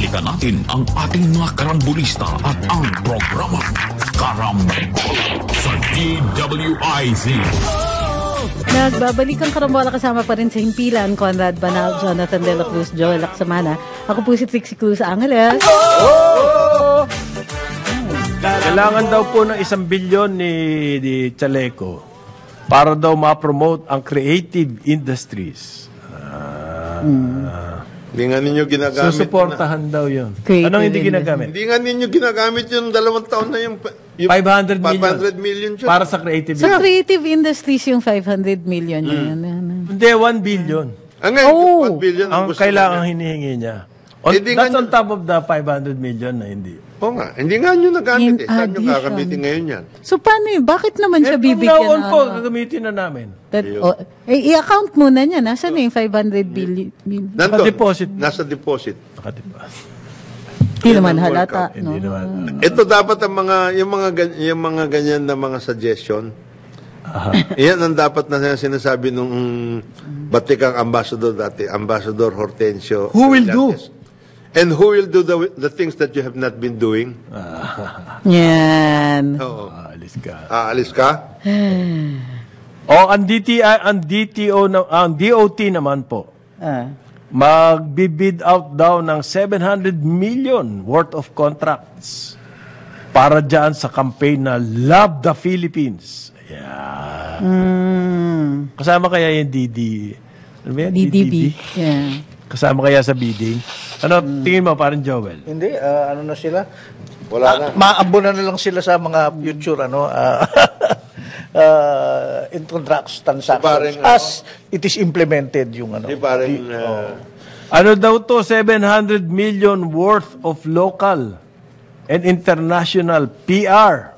Balikan natin ang ating mga karambulista at ang programa Karambola sa DWIZ. Nagbabalik ang Karambola, kasama pa rin sa himpilan, Conrad Banal, Jonathan De La Cruz, Joel Lacsamana. Ako po si Trixie Cruz Angeles. Kailangan daw po ng 1 bilyon ni Chaleco para daw ma-promote ang creative industries. Hindi nga ninyo ginagamit. Susuportahan daw yun. Creative Anong hindi ginagamit? Hindi nga ninyo ginagamit yung 2 taon na yung 500 million. 500 million dyan. Para sa creative Sa creative industries, yung 500 million yan. Hindi, 1 billion. Ang ngayon, 1 billion. Ang kailangan hinihingi niya. That's on top of the 500 million na hindi. Oo nga. Hindi nga nyo nagamit eh. Saan nyo gagamitin ngayon yan? So, paano yun? Bakit naman siya bibigyan From now on po, gagamitin na namin. I-account muna niya. Nasaan yung 500 billion? Nandun. Naka-deposit. Nasa deposit. Hindi naman halata. No? Hindi naman. Ito dapat ang yung mga ganyan na mga suggestion. Iyan ang dapat na sinasabi nung batikang ambassador dati, Ambassador Hortensio. Who will do? And who will do the things that you have not been doing? Yan. Oo. Alis ka. Aalis ka? Ang DOT naman po, magbibid out daw ng 700 million worth of contracts para dyan sa campaign na Love the Philippines. Ayan. Kasama kaya yung ano ba yan? DDB. Yeah. Kasama kaya sa bidding? Ano, tingin mo, parang Joel? Hindi, ano na sila? Wala na. Maambo na lang sila sa mga future, in contracts transactions as it is implemented yung ano. Ano daw to, 700 million worth of local and international PR.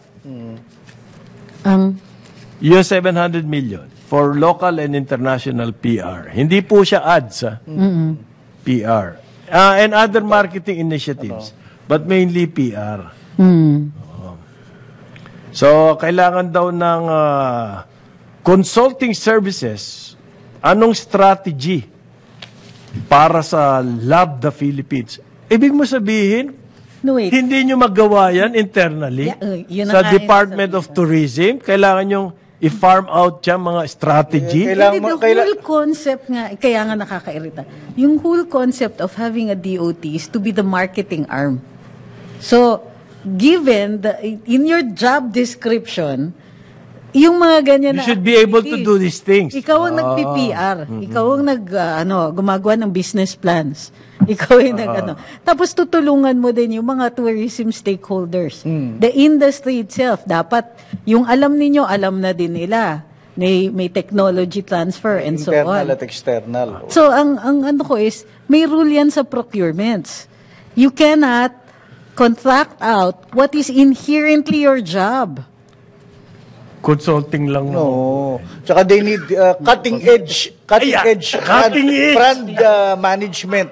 Yung 700 million for local and international PR. Hindi po siya ads, PR. And other marketing initiatives. But mainly PR. So, kailangan daw ng consulting services. Anong strategy para sa Love the Philippines? Ibig mo sabihin, hindi nyo magawa yan internally? Sa Department of Tourism, kailangan nyong i-farm out siya mga strategy? The whole concept nga, kaya nga nakakairita. Yung whole concept of having a DOT is to be the marketing arm. So, given in your job description, yung mga ganyan you should be able to do these things. Ikaw ang nag-PR. Ikaw ang gumagawa ng business plans. Ikaw yung Tapos tutulungan mo din yung mga tourism stakeholders. The industry itself, dapat, yung alam ninyo, alam na din nila. May technology transfer and so on. Internal at external. So, ang ano ko is, may rule yan sa procurements. You cannot contract out what is inherently your job. Consulting lang. No. Tsaka they need cutting edge brand management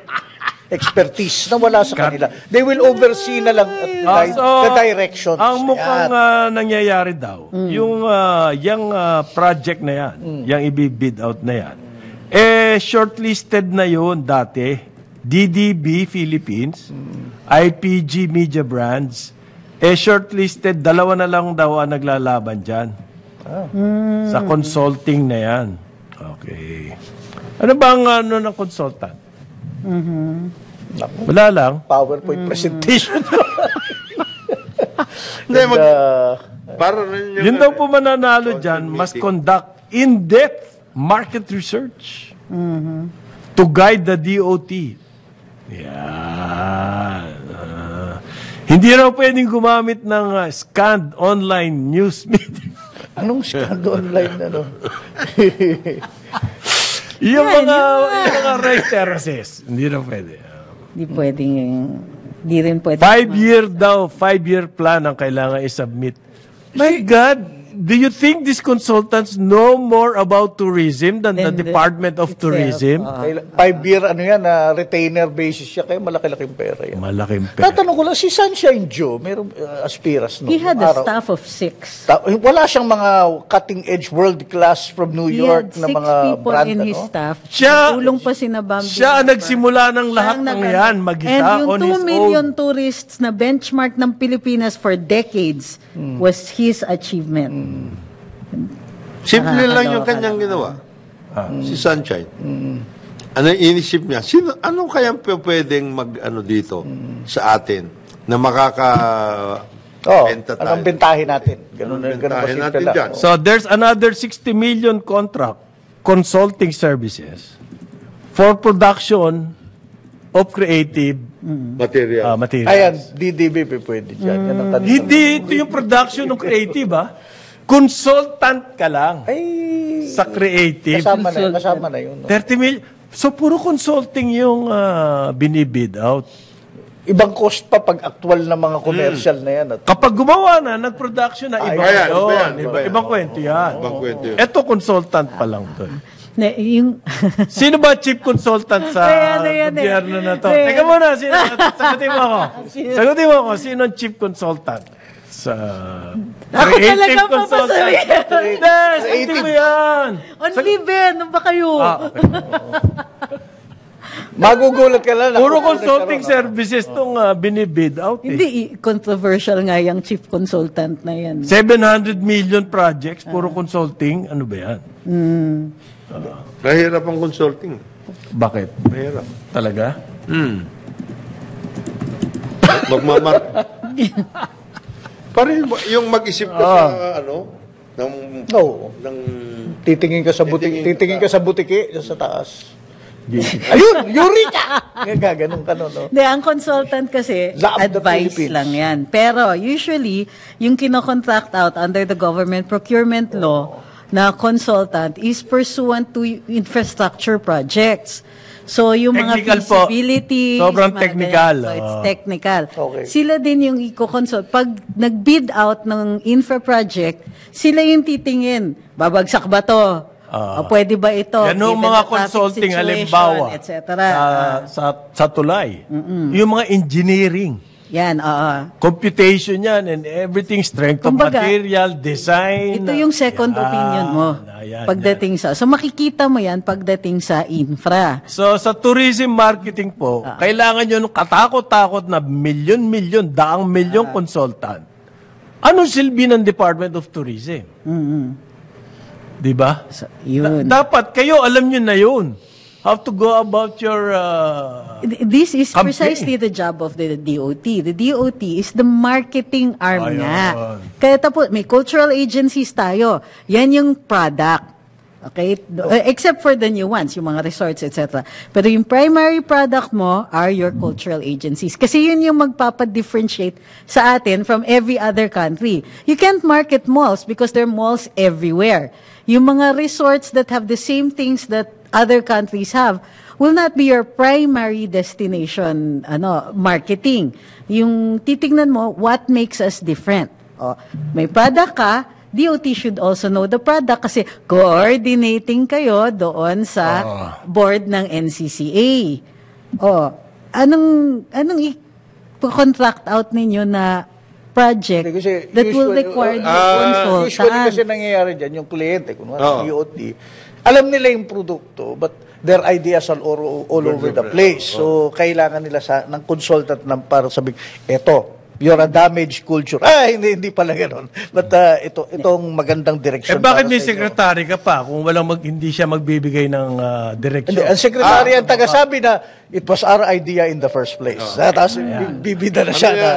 expertise na wala sa kanila. They will oversee na lang the directions. Ang mukhang nangyayari daw, yung project na yan, yung i-bid out na yan, shortlisted na yun dati, DDB Philippines, IPG Media Brands, shortlisted, 2 na lang daw ang naglalaban dyan. Sa consulting na yan. Okay. Ano bang ng consultant? Wala lang. PowerPoint presentation. Yun daw po mananalo dyan, must conduct in-depth market research to guide the DOT. Yan. Hindi raw pwedeng gumamit ng scanned online news media. Anong scanned online Yung mga right terraces. Hindi raw pwede. Hindi rin pwede. 5-year plan ang kailangan i-submit. My God! do you think these consultants know more about tourism than the Than the Department of itself. Tourism? 5-year, retainer basis siya, kaya malaki-laking pera yan. Malaking pera. Tatanong ko lang, si Sunshine Joe, mayroong aspiras no? He had Nung a araw. staff of 6. Wala siyang mga cutting-edge, world-class from New He York had na 6 mga people brand, in his ano? staff. Siya- Tulong pa si Bambi. Siya ang nagsimula ng lahat Siya ang ng yan, mag-isa, And yung on 2 his million own. tourists na benchmark ng Pilipinas for decades was his achievement. Simple lang yung Nakakaloka kanyang ginawa. Si Sunshine. Ano yung inisip niya? Ano kaya pwedeng mag-ano dito sa atin na makaka-benta tayo? Anong bentahin natin? Ganun Anong ba bentahin simple natin lang? dyan? So there's another 60 million contract consulting services for production of creative Material. materials. Ayan, DDB pwede dyan. Yan ang tanong. Hindi ito yung production ng creative, Consultant ka lang Ay, sa creative. kasama na yun. No? 30 million. So, puro consulting yung binibid out. Ibang cost pa pag actual na mga commercial na yan. At Kapag gumawa na, nag-production na, iba Ayan, yun. iba yan, iba yan. Ibang kwento yan. Ibang kwento yun. Ito, consultant pa lang to. Yung Sino ba chief consultant sa Ayan, gobyerno na to? Ayan. Teka muna, sagutin mo ako. Sagutin mo ako, sino ang chief consultant? Sa Ako talaga papasabihin. Hindi, sagutin mo yan. Only Ben, ano ba kayo? Okay. magugulat ka lang. Puro nakukulat consulting ka rin, services tong binibid out. Hindi, controversial nga yung chief consultant na yan. 700 million projects, puro consulting. Ano ba yan? Mahirap ang consulting. Bakit? Mahirap. Talaga? Magmamar. Parin yung mag-isip ka sa ng Oo. ng Titingin ka sa Titingin titingin ka ka sa butiki sa taas. Ayun, Eureka! Gaganon ka no. Hindi, ang consultant kasi, Law of the advice Philippines. lang yan. Pero usually, yung kinocontract out under the government procurement law na consultant is pursuant to infrastructure projects. So, yung Technical mga po. feasibility, Sobrang mga technical, ganyan. So, it's oh. technical. Okay. Sila din yung i-consult. Pag nag-bid out ng infra project, sila yung titingin. Babagsak ba to? O pwede ba ito? Yan yung Given mga the traffic consulting, situation, halimbawa, et sa tulay. Yung mga engineering. Yan, oo. Computation yan and everything, strength of Kumbaga, material, design. Ito yung second Yan, opinion mo yan, pagdating sa... So makikita mo yan pagdating sa infra. So, sa tourism marketing po, kailangan nyo ng katakot-takot na milyon-milyon, daang milyong consultant. Anong silbi ng Department of Tourism? Di ba? So, yun. Dapat kayo, alam nyo na yun. How to go about your... This is campaign. precisely the job of the DOT. The DOT is the marketing arm Ayun. nga. Kaya tapos, may cultural agencies tayo. Yan yung product. Okay? Except for the new ones, yung mga resorts, etc. Pero yung primary product mo are your cultural agencies. Kasi yun yung magpapadifferentiate sa atin from every other country. You can't market malls because there are malls everywhere. Yung mga resorts that have the same things that other countries have will not be your primary destination marketing. Yung titingnan mo, what makes us different? May product ka, DOT should also know the product kasi coordinating kayo doon sa board ng NCCA. Anong i-contract out ninyo na project Kasi that will require the consultant? Usually kasi nangyayari dyan, yung kliyente, kunwari Oo. DOT, alam nila yung produkto, but their ideas are all over the place. So, kailangan nila ng consultant para sabihin, eto, you're a damaged culture. Hindi pala gano'n. But itong magandang direction. bakit para may sa inyo. secretary ka pa kung hindi siya magbibigay ng direksyon? Hindi, ang secretary ang tagasabi na it was our idea in the first place. Tapos bibida na siya na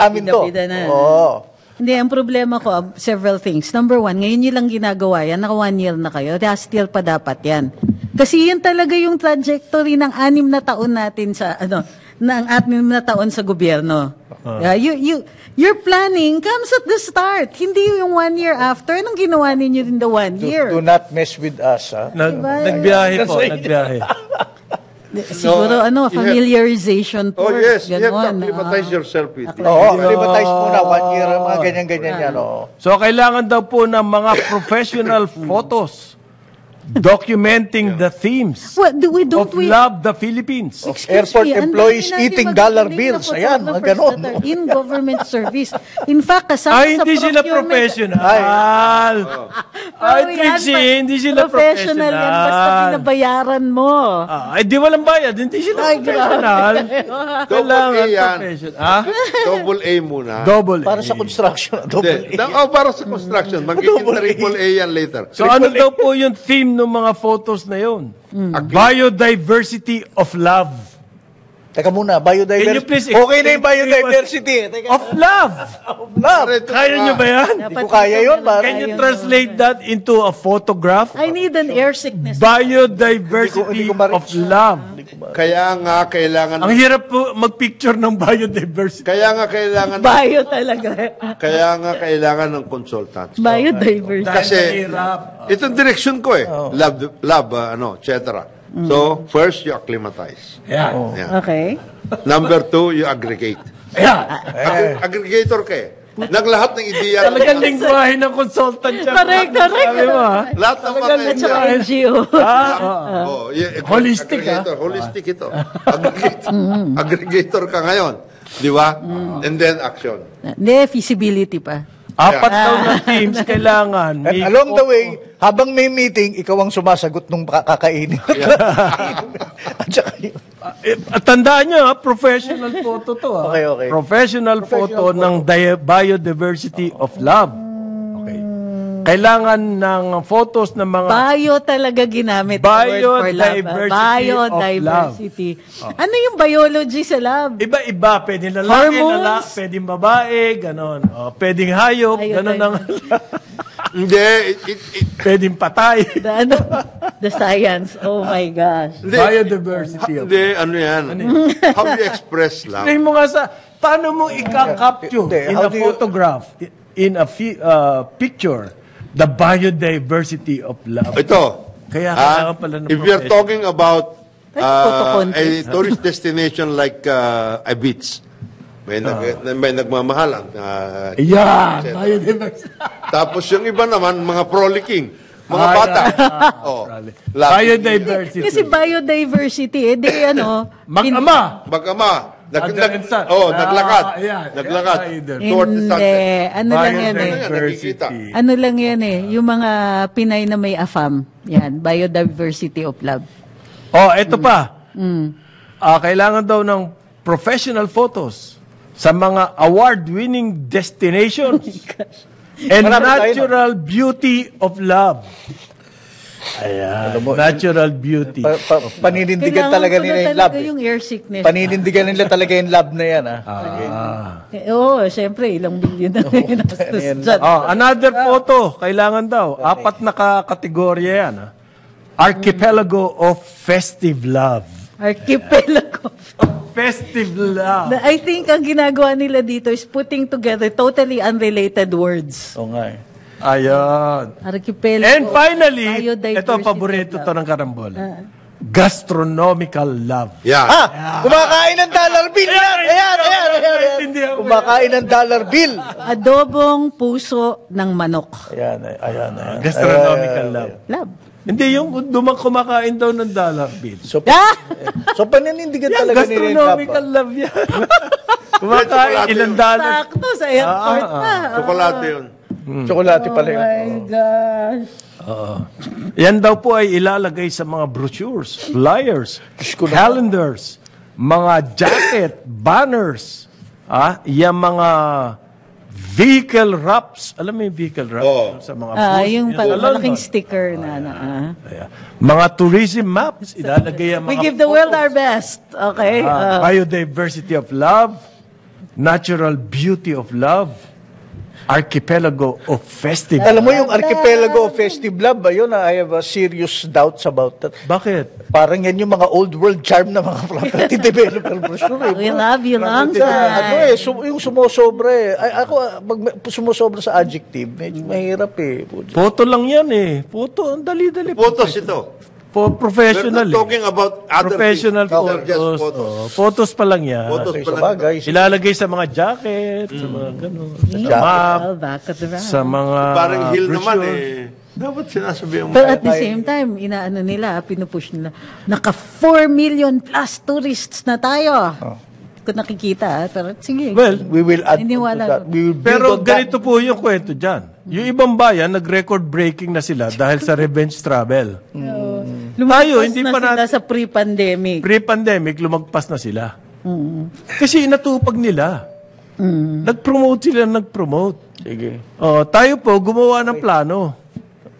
amin to. Bida na. Oo. Hindi, ang problema ko, several things. Number one, ngayon nyo lang ginagawa yan, naka 1 year na kayo, still pa dapat yan. Kasi yun talaga yung trajectory ng 6 na taon natin sa, ng 6 na taon sa gobyerno. Your planning comes at the start. Hindi yung 1 year after. Anong ginawa ninyo in the 1 year? Do not mess with us. Diba? Nagbiyahe po, nagbiyahe. Siguro, familiarization Oh, tour. yes. You have to ganon, acclimatize yourself with it. Oo, acclimatize muna, 1 year, mga ganyan-ganyan yan. Oo. So, kailangan daw po ng mga professional photos documenting the themes Well, of Love the Philippines. Airport ang employees dami natin eating magaling dollar na bills. Ayan, mga photographers ganon. that are in government service. In fact, kasama Ay, sa hindi sila procurement. professional. Ay, Trixie, hindi sila Professional yan, basta professional. binabayaran mo. Ay, di walang bayad. Hindi sila professional. Kailangan Double A yan. professional. Ah? Double A muna. Double Para A. sa construction, double Hindi. Para sa construction. Magiging triple A yan later. So ano daw po yung theme ng mga photos na yun? Biodiversity of love. Teka muna, Can you biodiversity. please Okay na yung biodiversity. Teka. Of love. Love. Kaya nyo ba yan? Hindi ko kaya yun, pare. Can you translate that into a photograph? I need an air sickness. Biodiversity Hindi ko ma-reach. of love. Kaya nga kailangan Ang hirap po mag-picture ng biodiversity. Bio talaga. kaya nga kailangan ng consultants. Biodiversity. Kasi Hirap. itong direction ko love etc. So, first you acclimatize. Yan. Yeah. Okay. Number 2, you aggregate. Yan. Aggregator ka eh. Naglahat ng ideya. Talagang lingwahe ng consultant siya. Correct. Sabi mo, ha? Lahat ng mga At saka ideya. NGO. Holistic, aggregator, holistic ito. Aggregator ka ngayon. Di ba? And then action. Hindi, feasibility pa. Apat daw na teams kailangan. And along the way, habang may meeting, ikaw ang sumasagot nung kakainin. At saka yun. Tandaan nyo, professional photo to. Okay. Professional photo ng biodiversity of love. Okay. Kailangan ng photos ng mga... Bio talaga ginamit. Biodiversity. Biodiversity Biodiversity. Ano yung biology sa lab? Iba-iba. Pwedeng lalaki, Hormones? pwedeng babae, ganon. Pwedeng hayop, ganon ang... Hindi. Pwedeng patay. The science. Oh my gosh. Biodiversity of Hindi, ano yan? How you express love. Tingnan mo nga sa... Paano mo i-capture in How a do you- photograph, in a picture, the biodiversity of love? Ito. Kaya kailangan pala ng if you're profession. talking about Photo a tourist destination like a beach, may nagmamahalan. Yan, biodiversity. Tapos yung iba naman, mga frolicking. Mga bata. Biodiversity. Kasi biodiversity, Mag-ama. Mag-ama. Father and son. Naglakad. Ayan. Naglakad. Biodiversity. Towards the sunset. Hindi. Ano lang yan eh. Nakikita. Ano lang yan eh. Yung mga Pinay na may AFAM. Yan. Biodiversity of love. Oh, ito pa. Kailangan daw ng professional photos sa mga award-winning destinations and Marami tayo, natural beauty of love. Ayan, natural beauty. Paninindigan talaga ko nila na yung lab. talaga yung air sickness. Paninindigan nila talaga yung lab na yan. Oo, syempre, ilang bilyon na yung nastos dyan. Another photo, kailangan daw. 4 na kategorya yan. Archipelago of festive love. Archipelago. Festive love. I think ang ginagawa nila dito is putting together totally unrelated words. Oo nga eh. Ayan. Archipelago. And finally, Biodiversity ito ang paborito of to ng karambol. Gastronomical love. Yeah. Kumakain ng dollar bill yan! Ayan. Naiintindihan ko Kumakain ng dollar bill. Adobong puso ng manok. Ayan. Gastronomical love. Love. Hindi yung kumakain daw ng dollar bill. So paninindigan talaga nila yung Gastronomical lab. love yan. Kumakain ilang dollar. Sakto sa airport na. Chocolate yun. Tsokolate pala yun. My gosh. Yan daw po ay ilalagay sa mga brochures, flyers, calendars, mga jacket, banners, yung mga vehicle wraps. Alam mo yung vehicle wraps? Oo. Sa mga bus. Yung Sa London. malaking sticker na. Ayan. Mga tourism maps, ilalagay ang We mga give the world our best. Okay? biodiversity of love, natural beauty of love, archipelago of festive. Alam mo yung archipelago of festive love, ayun, I have serious doubts about that. Bakit? Parang yan yung mga old world charm na mga property developer brochure. We love you long Ano time. yung sumosobra eh. Ako, pag sumosobra sa adjective, medyo mahirap eh. Photo lang yan eh. Photo, ang dali-dali. Photos ito. For We're professional. not talking about other Professional things. These are just photos. photos. Photos pa lang yan. Photos Okay, pa sa lang. bagay. Ilalagay sa mga jacket, sa mga gano'n. Sa Jacket. map, Well, back at the back. sa mga Parang hill naman brochure. Dapat sinasabi mo. But at the same time, inaano nila, pinupush nila, naka 4 million plus tourists na tayo. Kung nakikita, pero sige. Well, We will add on to Naniniwala that. ko. We will build pero on that. ganito po yung kwento dyan. Yung ibang bayan, nag-record breaking na sila dahil sa revenge travel. Lumagpas hindi na pa sila natin- sa pre-pandemic. Pre-pandemic, lumagpas na sila. Kasi natupag nila. Nag-promote sila, nag-promote. Sige. Tayo po, gumawa ng plano.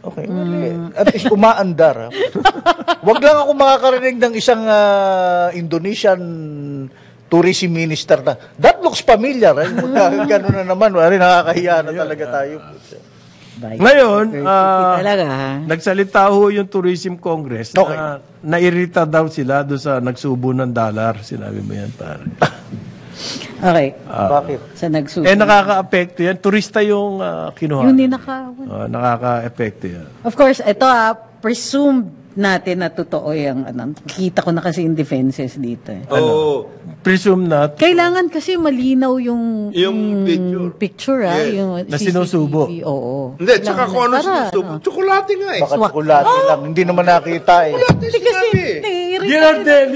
Okay. At least umaandar. Wag lang ako makakarinig ng isang Indonesian tourism minister na, that looks familiar. Gano'n na naman. Nakakahiya na talaga tayo. Ngayon, Talaga, ha? nagsalita ho yung Tourism Congress Okay. na nairita daw sila doon sa nagsubo ng dollar. Sinabi mo yan, pare. Okay. Bakit? Sa nagsusunod. Nakaka-apekto yan. Turista yung kinuha. Yung ninakawan. Nakaka-apekto yan. Of course, ito presumed natin na totoo yung, kita ko na kasi yung defenses dito. Oo. Presume na Kailangan kasi malinaw yung picture Yes. yung Na CCTV. sinusubo. Oo. Hindi, tsaka kung ano Para, sinusubo. Tsokolate nga eh. Baka tsokolate lang. Hindi naman nakita eh. Tsokolate Hindi kasi, sinabi. nai-irritate.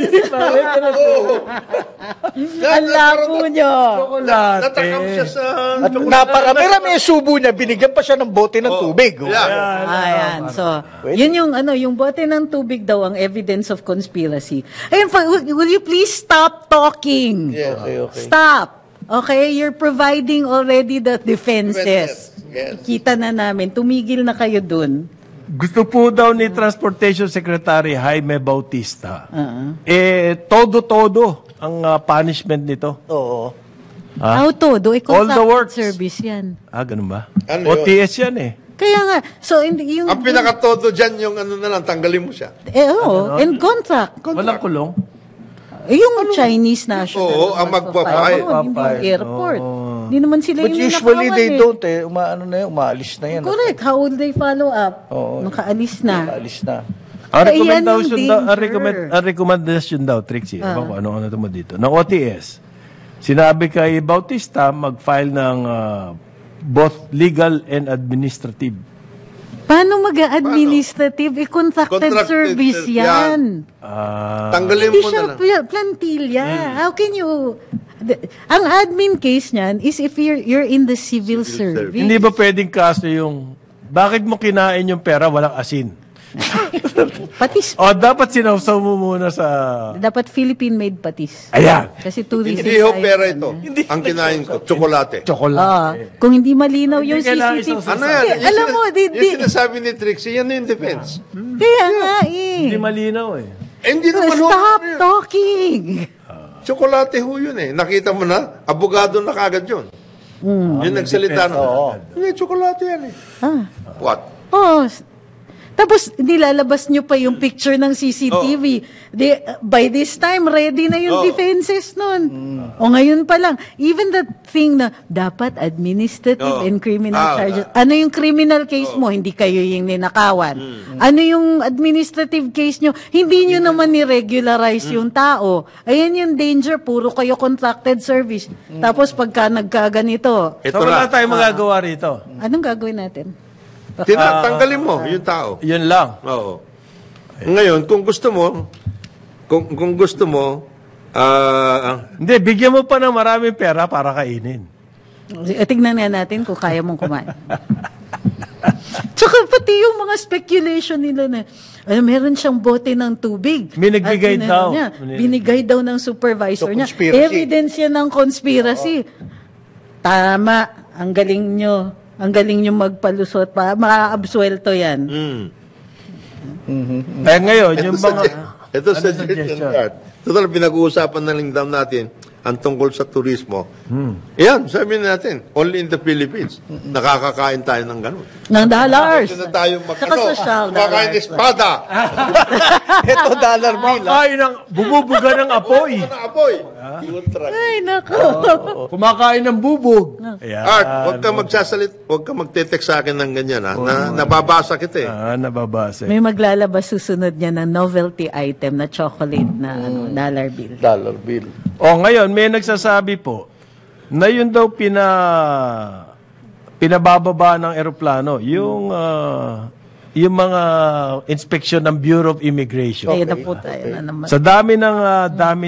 Ang labo nyo. Natakam siya sa... At naparami-rami yung subo niya, binigyan pa siya ng bote ng tubig. Oh. Yeah. Ayan. So, yun yung bote ng tubig daw ang evidence of conspiracy. Ayun, will you please stop talking? Yes. Okay. Stop. Okay? You're providing already the defenses. Yes. Kita na namin. Tumigil na kayo dun. Gusto po daw ni Transportation Secretary Jaime Bautista. Todo-todo ang punishment nito. Oo. Todo. All the Contracted works. service yan. Ganun ba? Ano yun? OTS yan eh. Kaya nga, so, yung... Ang pinakatodo dyan yung ano na lang, tanggalin mo siya. and contract. Walang kulong. Yung Chinese national. Oo, ang magpapahid. Hindi yung airport. Hindi naman sila But yung usually ninakawan they eh. don't eh. Umaalis na yan. Correct. How will they follow up? Oo. Makaalis na. Umaalis na. Ang Kaya yan recommendation yung daw, danger. ang recommendation daw, Trixie, ewan ko ano mo dito, ng OTS, sinabi kay Bautista mag-file ng both legal and administrative. Paano mag-administrative? Contracted service yan. Tanggalin Hindi mo siya na lang. plantilla. How can you... Ang admin case niyan is if you're in the civil service. Hindi ba pwedeng kaso yung, bakit mo kinain yung pera walang asin? Patis. Dapat sinawsaw mo muna sa... Dapat Philippine-made patis. Ayan. Kasi tourism Hindi ho tayo pera dyan, ito. eh. Ang kinain ko, tsokolate. Chocolate. Kung hindi malinaw yung Hindi kailangan CCTV. isang- Ano yan? Hindi, alam mo, Yung sinasabi ni Trixie, yan yung defense. kaya nga eh. Hindi malinaw eh. Hindi naman ho. Stop talking. Tsokolate ho yun eh. Nakita mo na, abogado na kagad yun. Yung nagsalita na. Hindi, tsokolate yan eh. What? Tapos, nilalabas nyo pa yung picture ng CCTV. By this time, ready na yung defenses nun. O ngayon pa lang. Even that thing na dapat administrative and criminal charges. Ano yung criminal case mo? Hindi kayo yung ninakawan. Ano yung administrative case nyo? Hindi nyo naman ni-regularize yung tao. Ayan yung danger. Puro kayo contracted service. Tapos pagka nagkaganito, So wala tayong magagawa rito. anong gagawin natin? Tinatanggalin mo yung tao. Yun lang. Oo. Ngayon, kung gusto mo, kung gusto mo, Hindi, bigyan mo pa ng maraming pera para kainin. Tignan nga natin kung kaya mong kumain. Tsaka pati yung mga speculation nila na meron siyang bote ng tubig. May nagbigay At daw. niya, binigay daw ng supervisor So, niya. conspiracy. Evidence yan ng conspiracy. Tama. Ang galing nyo. Ang galing nyo magpalusot pa. Maaabsuelto yan. Ngayon, yung mga... ito suggestion card. Total, pinag-uusapan na lang daw natin ang tungkol sa turismo. Yan, sabi natin, only in the Philippines. Nakakakain tayo ng ganun. Ng dollars. Ito na tayo Saka social kumakain ng espada. Ito dollar bill. Kumakain ng bumubuga ng apoy. Ano ng apoy? Yung truck. Ay, nako. Kumakain ng bubog. Ayan. Art, huwag ka magte-text sa akin ng ganyan, ha? Nababasa kita, eh. Nababasa. May maglalabas susunod niya ng novelty item na chocolate na dollar bill. Dollar bill. Ngayon, may nagsasabi po na yun daw pinabababa ng eroplano, yung mga inspection ng Bureau of Immigration. Ayun na po tayo na naman. Sa dami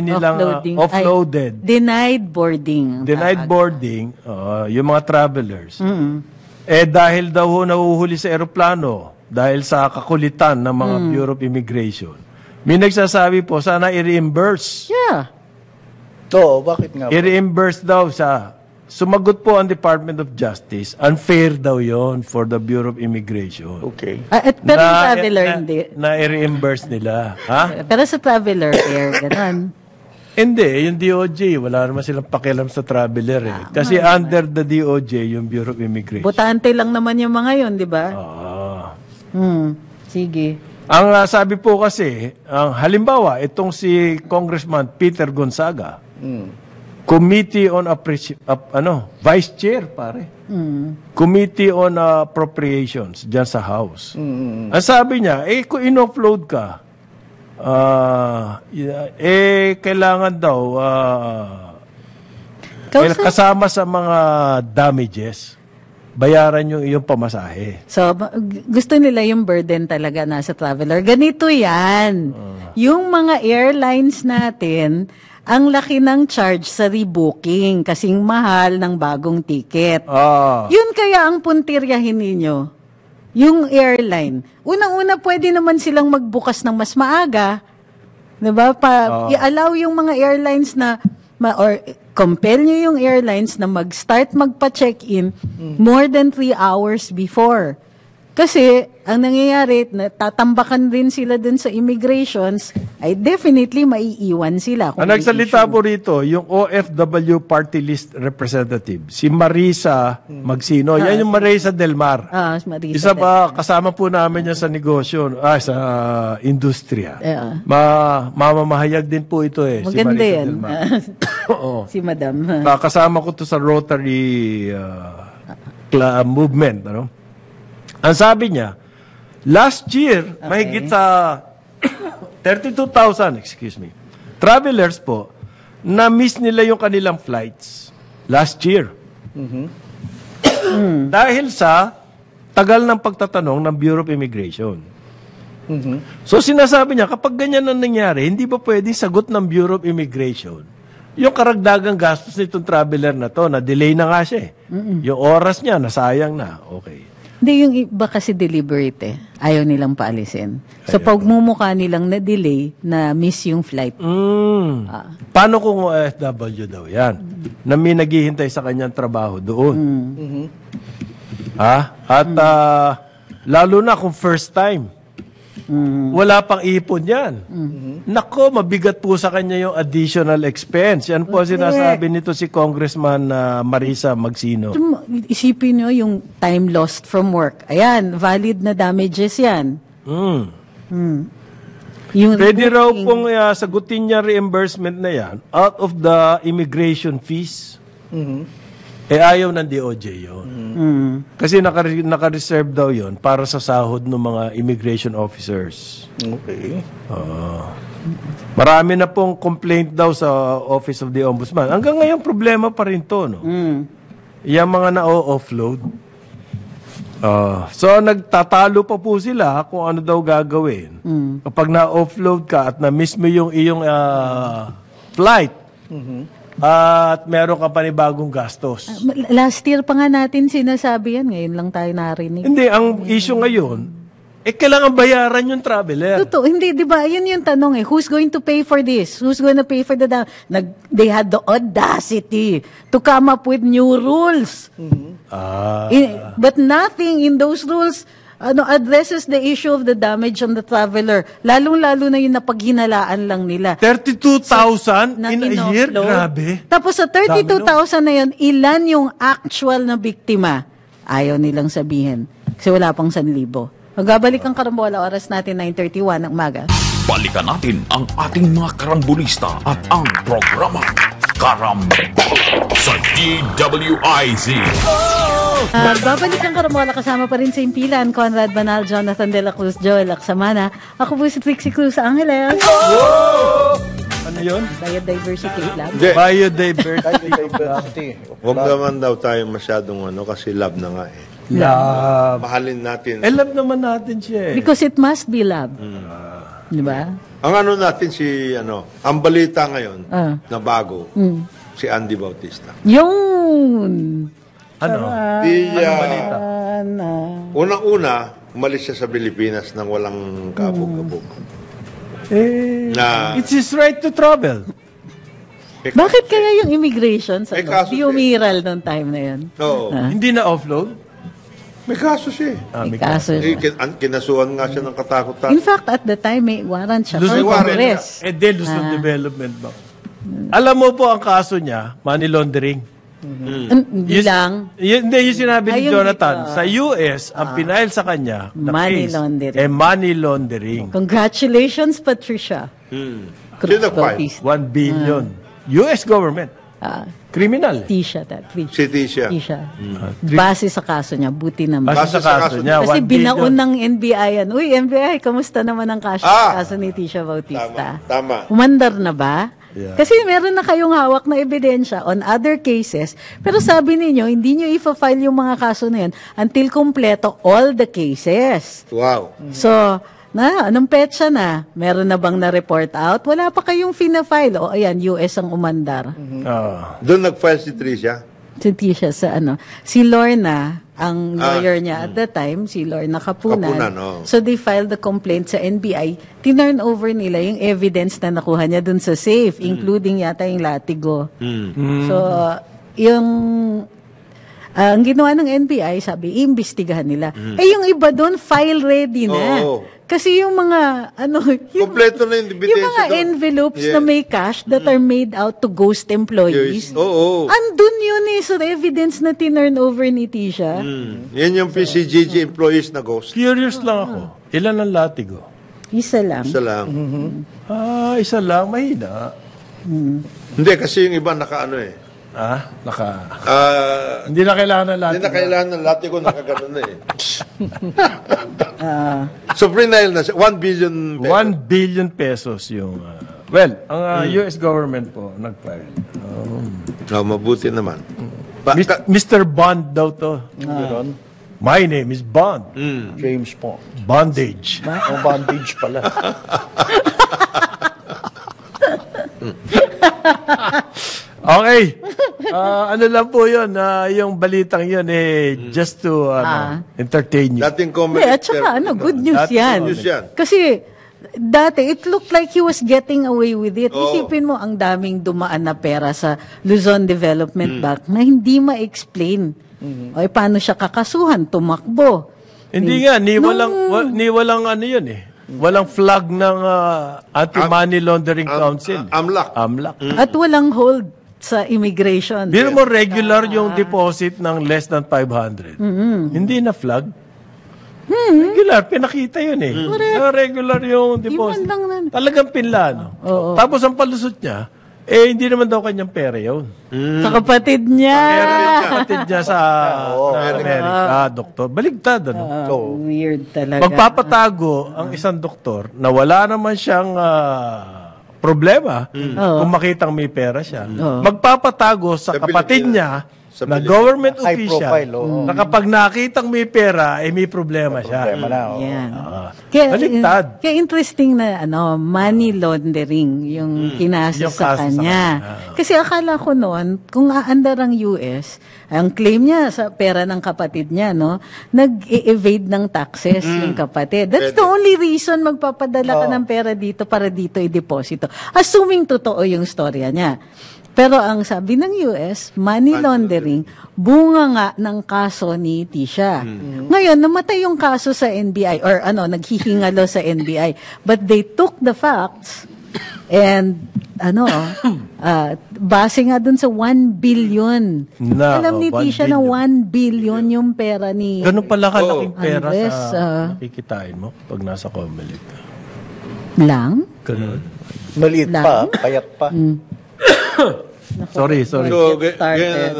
nilang offloaded. Denied boarding. Denied boarding, yung mga travelers. Dahil daw nahuhuli sa eroplano, dahil sa kakulitan ng mga Bureau of Immigration, may nagsasabi po, sana i-reimburse. Yeah. Oo, bakit nga? I-reimburse daw sa... Sumagot po ang Department of Justice, unfair daw yon for the Bureau of Immigration. Okay. Pero sa traveler, hindi. Na i-reimburse nila. Ha? Pero sa traveler, ganun. Hindi, yung DOJ, wala naman silang pakialam sa traveler eh. Kasi under the DOJ, yung Bureau of Immigration. Butante lang naman yung mga yon, di ba? Sige. Ang sabi po kasi, halimbawa, itong si Congressman Peter Gonzaga, Committee on Vice Chair, pare. Committee on Appropriations dyan sa House. Ang sabi niya, kung in-offload ka, kailangan daw kasama sa mga damages, bayaran yung iyong pamasahe. So, gusto nila yung burden talaga nasa traveler. Ganito yan. Yung mga airlines natin, ang laki ng charge sa rebooking kasing mahal ng bagong ticket. Yun kaya ang puntiryahin ninyo. Yung airline. Unang-una, pwede naman silang magbukas ng mas maaga. Diba? I-allow yung mga airlines na, or compel nyo yung airlines na mag-start magpa-check-in more than 3 hours before. Kasi, ang nangyayari, tatambakan din sila dun sa immigrations, ay definitely maiiwan sila. Ang nagsalita po rito, yung OFW Party List Representative, si Marisa Magsino. Yan yung Marisa Del Mar. Marisa Isa pa, kasama po namin yan sa negosyo, sa industriya. Mamamahayag din po ito eh. Maganda si Marisa yan. Del Mar. Si Madam. Kasama ko to sa Rotary movement, ano? Ang sabi niya, last year, mahigit sa 32,000, travelers po, na-miss nila yung kanilang flights last year. Dahil sa tagal ng pagtatanong ng Bureau of Immigration. So sinasabi niya, kapag ganyan ang nangyari, hindi ba pwede sagot ng Bureau of Immigration yung karagdagang gastos nitong traveler na to, na-delay na nga siya eh. Yung oras niya, nasayang na. Okay. Hindi, yung iba kasi deliberate eh. Ayaw nilang paalisin. So, pag mumukha nilang na-delay, na-miss yung flight. Paano kung OFW daw yan? Na may naghihintay sa kanyang trabaho doon. At lalo na kung first time. Wala pang ipon yan. Nako, mabigat po sa kanya yung additional expense. Yan po sinasabi nito si Congressman Marisa Magsino. Isipin nyo yung time lost from work. Ayan, valid na damages yan. Yung pwede raw pong sagutin niya reimbursement na yan out of the immigration fees. Ayaw ng DOJ yun. Kasi naka-reserve daw yun para sa sahod ng mga immigration officers. Okay. Marami na pong complaint daw sa Office of the Ombudsman. Hanggang ngayon, problema pa rin to, no? Yung mga na-offload. So, nagtatalo pa po sila kung ano daw gagawin. Kapag na-offload ka at na-miss mo yung iyong flight, at meron ka panibagong gastos. Last year pa nga natin sinasabi yan. Ngayon lang tayo narinig. Hindi, ang issue ngayon, kailangan bayaran yung traveler. Totoo. Hindi, di ba? Yun yung tanong eh. Who's going to pay for this? Who's going to pay for the... They had the audacity to come up with new rules. But nothing in those rules addresses the issue of the damage on the traveler. Lalong-lalo na yung napaghinalaan lang nila. 32,000 Na in a year? in-offload. Grabe. Tapos sa 32,000 na yun, ilan yung actual na biktima? Ayaw nilang sabihin. Kasi wala pang 1,000. Magbabalik ang karambola, oras natin 9:31 ng umaga. Balikan natin ang ating mga karambulista at ang programa Karambola sa DWIZ. Babalik ang karambola, kasama pa rin sa impilan, Conrad Banal, Jonathan De La Cruz, Joel Aksamana. Ako po si Trixie Cruz Angeles. Ano yun? Biodiversity Lab. Hindi. Diversity. Huwag naman daw tayo masyadong kasi love na nga eh. Love. Mahalin natin. Love naman natin siya eh. Because it must be love. Di ba? Ang natin ang balita ngayon na bago, si Andy Bautista. Yun! Ano? Unang-una, umalis siya sa Pilipinas nang walang kabog-kabog. It's his right to travel. Bakit kaya yung immigration sa May kaso di umiral noong time na yun? Oo. Hindi na offload? May kaso siya. May kaso siya. Kinasuhan nga siya ng katakot-takot. In fact, at the time, may warrant siya. Luzon for Congress. Luzon Development Bank. Alam mo po ang kaso niya, money laundering. Hindi lang. Hindi, yung sinabi ni Ayun Jonathan, dito. sa US, ang pinail sa kanya na Money case, laundering. money laundering. Congratulations, Patricia. Cruz Sino file? Bautista. 1 billion. US government. Criminal. Tisha. Si Tisha. Base sa kaso niya, buti naman. Basta sa kaso niya, Kasi 1 binaon billion. ng NBI yan. Uy, NBI, kamusta naman ang kaso ni Tisha Bautista? Tama. Umandar na ba? Yeah. Kasi meron na kayong hawak na ebidensya on other cases, pero sabi ninyo, hindi nyo i-file yung mga kaso na yun until kumpleto all the cases. Wow. So, anong petsa na? Meron na bang na-report out? Wala pa kayong fina-file. O, ayan, US ang umandar. Doon nag-file si Tricia. Si Tisha sa si Lorna, ang lawyer niya at that time, si Lorna Kapunan. Kapunan, oh. So they filed the complaint sa NBI. Tinurn over nila yung evidence na nakuha niya dun sa safe, including yata yung latigo. So, ang ginawa ng NBI, sabi, iimbestigahan nila. Yung iba doon, file ready na. Oo. Kasi yung mga, Kompleto na yung ebidensya yung mga doon. envelopes Yeah. na may cash that are made out to ghost employees. Oo. Andun yun so the evidence na tinurn over ni Tisha. Yan yung PCGG employees na ghost. Curious lang ako. Ilan ang latigo? Isa lang. Isa lang. Isa lang. Mahina. Hindi, kasi yung iba Hindi na kailangan ng latigo. hindi na kailangan ng latigo, nakaganon na eh. So, pre-nail na siya. 1 billion pesos. 1 billion pesos yung... ang US government po nag-file. Mabuti naman. Mr. Bond daw to. My name is Bond. James Bond. Bondage. Ang bondage pala. Okay. Ano lang po yun, yung balitang yun just to entertain you. Dating comment. At saka, good news yan. Good news yan. Kasi, dati, it looked like he was getting away with it. Isipin mo, ang daming dumaan na pera sa Luzon Development Bank na hindi ma-explain. O, paano siya kakasuhan? Tumakbo. Hindi nga, ni walang ano yun Walang flag ng Anti-Money Laundering Council. AMLAC. At walang hold sa immigration. Biro mo regular yung deposit ng less than 500. Hindi na flag. Regular, pinakita yun regular yung deposit. Iwan lang na. Talagang pinlano. Tapos ang palusot niya, hindi naman daw kanyang pera yun. Sa kapatid niya. Pero yung kapatid niya sa Amerika, doktor. Baligtad, Weird talaga. Magpapatago ang isang doktor na wala naman siyang problema kung makitang may pera siya. Magpapatago sa kapatid niya na government High official profile, na kapag nakitang may pera, may problema siya. Problema na. Yan. Baligtad. Kaya interesting na money laundering yung kinasa Yung sa kaso sa kanya. kanya. Kasi akala ko noon, kung aandar ang US, ang claim niya sa pera ng kapatid niya, nag-evade ng taxes yung kapatid. That's the only reason magpapadala ka ng pera dito para dito i-deposito. Assuming totoo yung storya niya. Pero ang sabi ng US, money laundering, bunga nga ng kaso ni Tisha. Ngayon, namatay yung kaso sa NBI or naghihingalo sa NBI. But they took the facts and base nga dun sa 1 billion. Alam ni 1 Tisha na 1 billion yung pera ni Ganun pala kalaking pera Andres, sa nakikitain mo pag nasa Comelec. lang. Ganun. Maliit pa, payat pa. Sorry. So, Get started.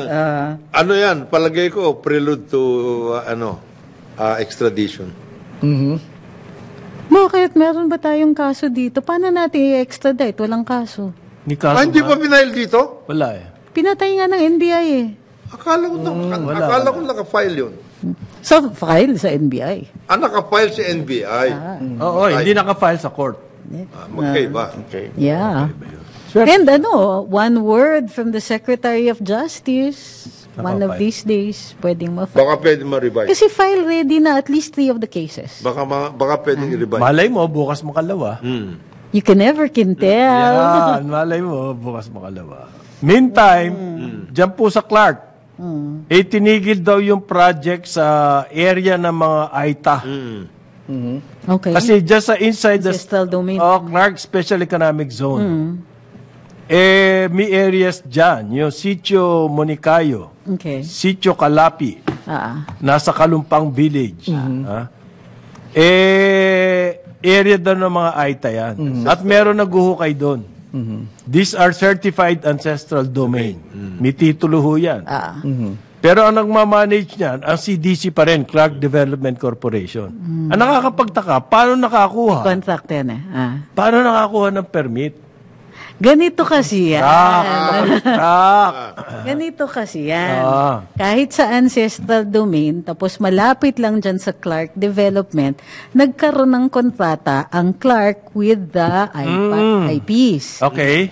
ano yan? Palagay ko, prelude to, extradition. Bakit? Meron ba tayong kaso dito? Paano natin i-extradite? Walang kaso. Ni kaso Hindi nga. pa pinahil dito? Wala eh. Pinatay nga ng NBI eh. Akala ko naka-file yun. So, file sa NBI. Naka-file si NBI. Oo, hindi naka-file sa court. Magkaiba. Yeah. And one word from the Secretary of Justice, one of these days, pwedeng ma-file. Baka pwede ma-revise. Kasi file ready na at least 3 of the cases. Baka pwedeng i-revise. Malay mo, bukas makalawa. You can never can tell. Yan, malay mo, bukas makalawa. Meantime, dyan po sa Clark, tinigil daw yung project sa area ng mga AITA. Okay. Kasi just inside the Ancestral domain. Clark Special Economic Zone, may areas dyan, yung Sitio Monicayo, Okay. Sitio Calapi, nasa Kalumpang Village. Area daw ng mga AITA yan. At meron naghuhukay doon. These are certified ancestral domain. May titulo ho yan. Pero ang nagmamanage niyan, ang CDC pa rin, Clark Development Corporation. Ang nakakapagtaka, paano nakakuha? Contract yan eh. Paano nakakuha ng permit? Ganito kasi yan. Ganito kasi yan. Kahit sa ancestral domain, tapos malapit lang dyan sa Clark Development, nagkaroon ng kontrata ang Clark with the IPs. Okay.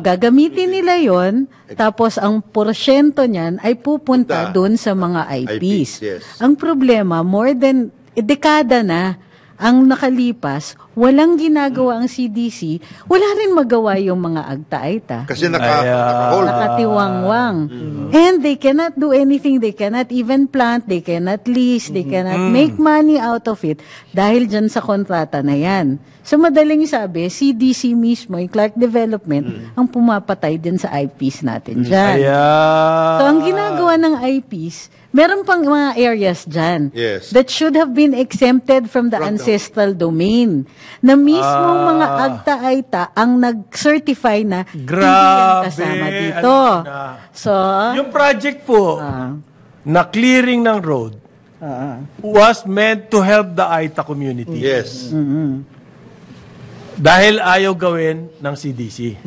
Gagamitin nila yon, tapos ang porsyento niyan ay pupunta doon sa mga IPs. yes. Ang problema, more than dekada na ang nakalipas, walang ginagawa ang CDC, wala rin magawa yung mga agta-aita. Kasi naka-hold. Nakatiwangwang. And they cannot do anything. They cannot even plant. They cannot lease. They cannot make money out of it dahil dyan sa kontrata na yan. So madaling sabi, CDC mismo, yung Clark Development, ang pumapatay din sa IPs natin dyan. So ang ginagawa ng IPs, meron pang mga areas dyan that should have been exempted from the ancestral domain na mismo mga agta-aita ang nag-certify na hindi yan kasama dito. So, yung project po na clearing ng road was meant to help the Aita community. Yes. Dahil ayaw gawin ng CDC.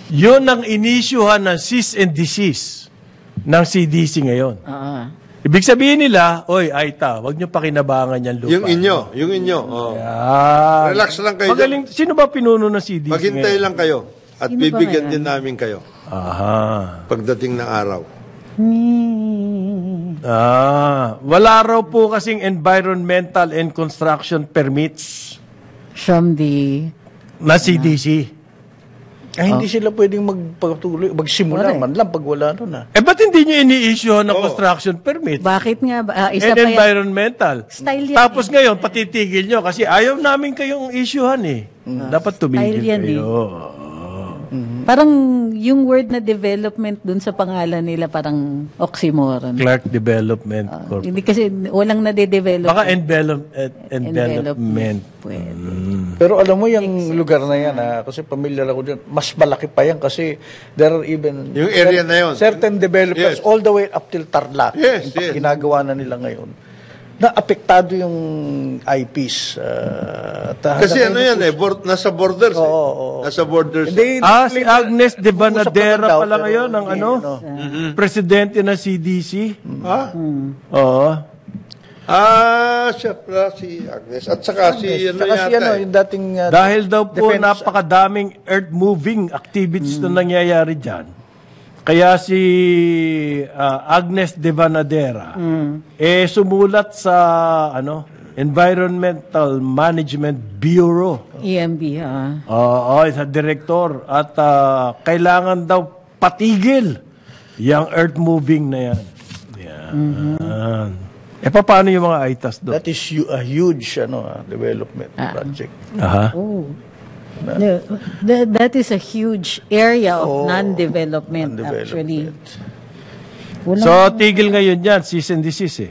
Yun ang inisyuhan ng cease and desist ng CDC ngayon. Ibig sabihin nila, oy, Aita, wag nyo pakinabangan yan lupa. Yung inyo. Yan. Relax lang kayo. Magaling, sino ba pinuno ng CDC Maghintay ngayon? lang kayo. At Sino ba bibigyan ngayon? din namin kayo. Aha. Pagdating ng araw. Wala raw po kasing environmental and construction permits from the na CDC. Hindi sila pwedeng magpatuloy, magsimula man lang pag wala nun ba't hindi nyo ini-issue ng construction permit? Bakit nga? Isa And pa yan. environmental. Style yan Tapos ngayon, patitigil nyo kasi ayaw namin kayong issuehan eh. Dapat tumigil Style yan kayo. Parang yung word na development dun sa pangalan nila parang oxymoron. Clark Development Corp. Hindi kasi walang nade-develop. Baka envelopment. Pwede. Pero alam mo yung lugar na yan, kasi familiar ako dyan, mas malaki pa yan kasi there are even Yung area na yun. certain developers all the way up till Tarlac. Yes, Yung ginagawa na nila ngayon. Na apektado yung IPs. Kasi yan nasa borders. Nasa borders. Si Agnes de Banadera pala ngayon ng presidente ng CDC. Oo. Siya pala si Agnes. At saka si yung dating Dahil daw po defense, napakadaming earth-moving activities na nangyayari dyan. Kaya si Agnes de Banadera sumulat sa Environmental Management Bureau. EMB, Oo, sa direktor. At kailangan daw patigil yung earth moving na yan. Yan. Paano yung mga ITAS doon? That is a huge development project. Aha. Oh. That is a huge area of non-development, actually. So, tigil ngayon yan, cease and desist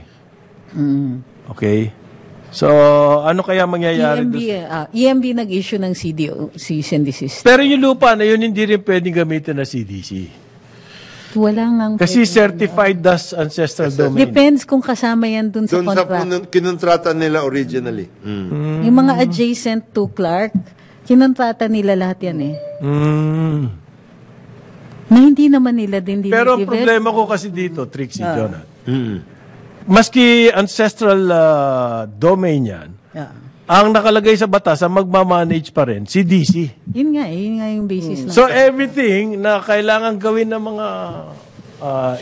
Okay. So, ano kaya mangyayari doon? EMB nag-issue ng cease and desist. Pero yung lupa na yun, hindi rin pwedeng gamitin na CDC. Wala nga. Kasi certified as ancestral domain. Depends kung kasama yan dun sa Doon sa contract. kinontrata nila originally. Yung mga adjacent to Clark, kinontrata nila lahat yan na hindi naman nila din Pero ang problema ko kasi dito, Trixie, Jonah. Maski ancestral domain yan, ang nakalagay sa batas, ang magmamanage pa rin, CDC. Yun nga yung basis na. So everything na kailangan gawin ng mga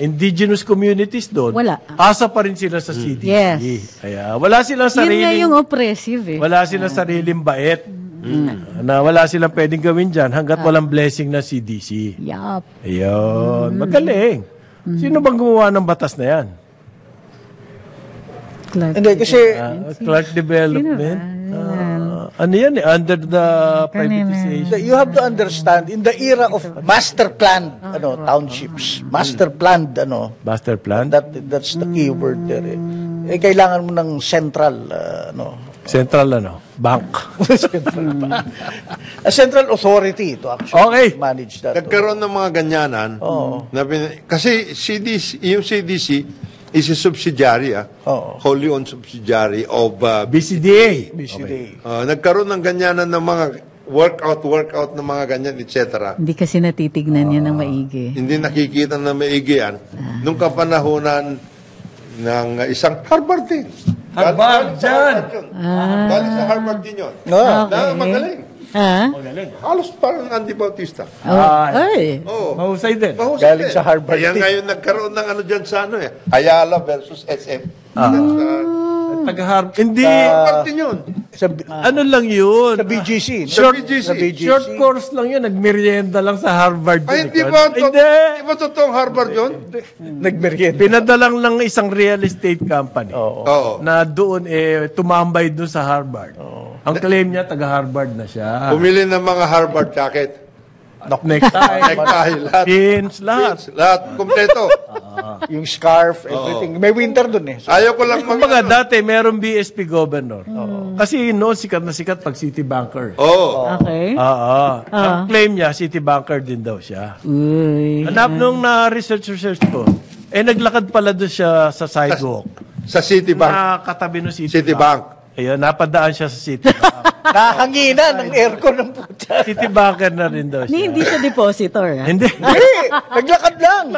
indigenous communities doon, Wala. asa pa rin sila sa CDC. Yes. Kaya wala silang Yun nga sariling, yung oppressive wala silang sariling bait. Na wala silang pwedeng gawin dyan hanggat walang blessing na CDC. Yup. Ayun. Magaling. Sino bang gumawa ng batas na yan? Clark. Hindi, kasi Clark Development. Ano yan under the privatization? you have to understand, in the era of master planned townships, master planned, Master plan? that's the key word there. Kailangan mo ng central, Central bank. a central authority to actually manage that. Nagkaroon ng mga ganyanan. Kasi yung CDC is a subsidiary, wholly owned subsidiary of BCDA. nagkaroon ng ganyanan ng mga workout ng mga ganyan, etc. Hindi kasi natitignan yan ng maigi. Hindi nakikita na maigi yan. Nung kapanahunan ng isang Harvard din. Harvard dyan! Galing sa Harvard din yun. Na magaling. Halos parang Andy Bautista. Ay. Mahusay din. Galing sa Harvard Kaya din. ngayon nagkaroon ng dyan sa Ayala versus SM. Taga-Harvard. Hindi. Harvard din yun. Ano lang yun? Sa BGC. Short course lang yun. Nagmerienda lang sa Harvard. Ay, Hindi di ba totoong Harvard yun? Nagmerienda. Pinadalang lang isang real estate company Oo. na doon tumambay doon sa Harvard. Ang claim niya, taga-Harvard na siya. Pumili ng mga Harvard jacket. Necktie, Necktie, lahat. pins, lahat. Lahat, kompleto. Yung scarf, everything. May winter dun Ayaw ko lang Kumbaga, dati merong BSP governor. Kasi sikat na sikat pag city banker. Oo. Okay. Ang claim niya, city banker din daw siya. Uy. Hanap nung na-research ko, naglakad pala doon siya sa sidewalk. Sa Citibank. Nakatabi ng Citibank. Ayun, napadaan siya sa city bank. Nakahangina ng aircon ng puta. City banker na rin daw siya. Hindi siya depositor. Hindi. Hindi, naglakad lang.